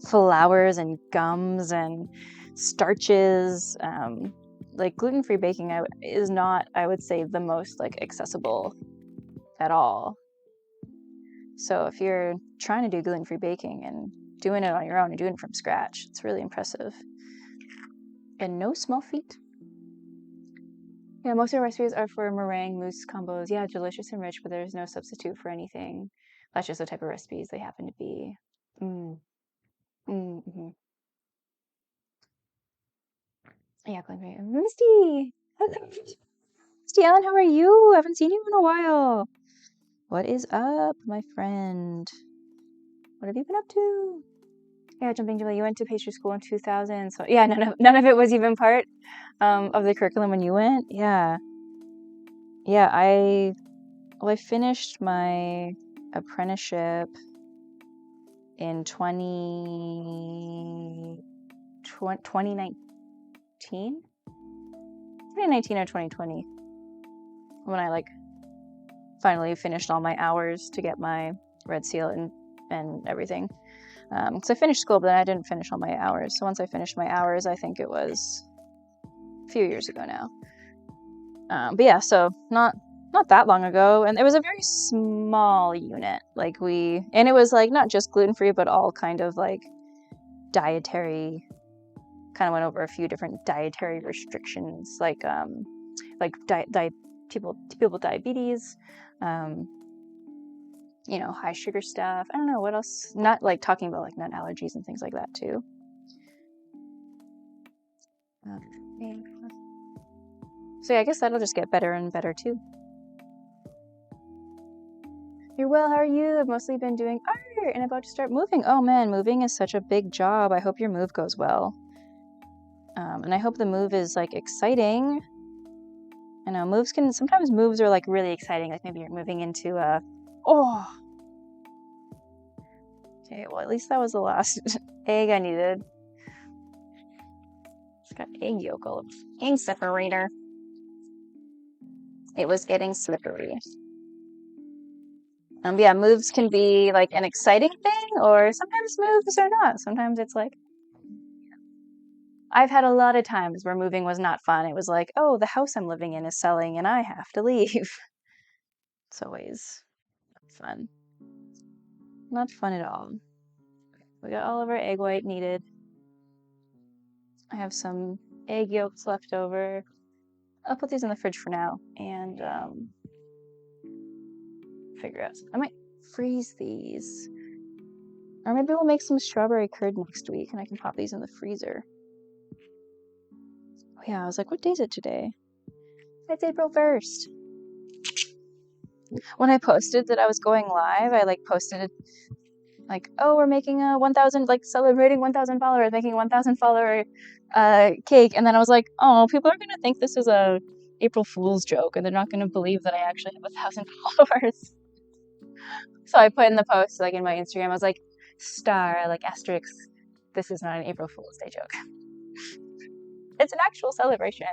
flours and gums and starches. Like gluten-free baking is not, I would say, the most like accessible at all. So if you're trying to do gluten-free baking and doing it on your own and doing it from scratch, it's really impressive. And no small feat. Yeah, most of our recipes are for meringue mousse combos. Yeah, delicious and rich, but there's no substitute for anything. That's just the type of recipes they happen to be. Mm-hmm. Yeah, gluten-free. Misty! Hello. Misty Ellen, how are you? I haven't seen you in a while. What is up, my friend? What have you been up to? Yeah, jumping Julie, you went to pastry school in 2000, so yeah, none of it was even part of the curriculum when you went. Yeah, I finished my apprenticeship in 2019 or 2020 when I like finally finished all my hours to get my red seal and everything. Because I finished school, but then I didn't finish all my hours. So once I finished my hours, I think it was a few years ago now. But yeah, so not that long ago, and it was a very small unit. And it was like not just gluten-free, but all kind of like dietary. Kind of went over a few different dietary restrictions, like people with diabetes. High sugar stuff. I don't know what else. Not like talking about like nut allergies and things like that too. So yeah, I guess that'll just get better and better too. You're well, how are you? I've mostly been doing art and about to start moving. Oh man, moving is such a big job. I hope your move goes well. And I hope the move is like exciting. I know sometimes moves are like really exciting. Like maybe you're moving into okay, well, at least that was the last egg I needed. It's got egg yolk all over. Egg separator. It was getting slippery. Yeah, moves can be like an exciting thing, or sometimes moves are not. Sometimes it's like, I've had a lot of times where moving was not fun. It was like, oh, the house I'm living in is selling and I have to leave. It's always fun. Not fun at all. We got all of our egg white needed. I have some egg yolks left over. I'll put these in the fridge for now and figure out. I might freeze these. Or maybe we'll make some strawberry curd next week and I can pop these in the freezer. Oh yeah, I was like, what day is it today? It's April 1st. When I posted that I was going live, I like posted it like, oh, we're making a 1,000, like celebrating 1,000 followers, making a 1,000 follower cake. And then I was like, oh, people are going to think this is a April Fool's joke and they're not going to believe that I actually have 1,000 followers. So I put in the post, like in my Instagram, I was like, star, like asterisk, this is not an April Fool's Day joke. It's an actual celebration.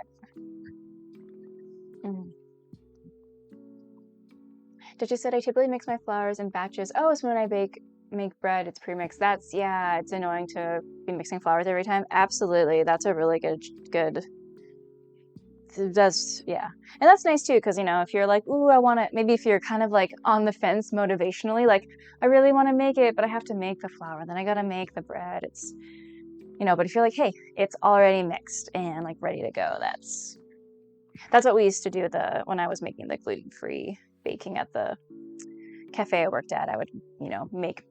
Did you said I typically mix my flours in batches? Oh, so when I make bread, it's pre-mixed. It's annoying to be mixing flours every time. Absolutely. That's a really good. That's, yeah. And that's nice too, because, if you're like, ooh, I want to, maybe if you're kind of like on the fence motivationally, like, I really want to make it, but I have to make the flour, then I got to make the bread. It's, but if you're like, hey, it's already mixed and like ready to go, that's what we used to do when I was making the gluten-free baking at the cafe I worked at. I would, make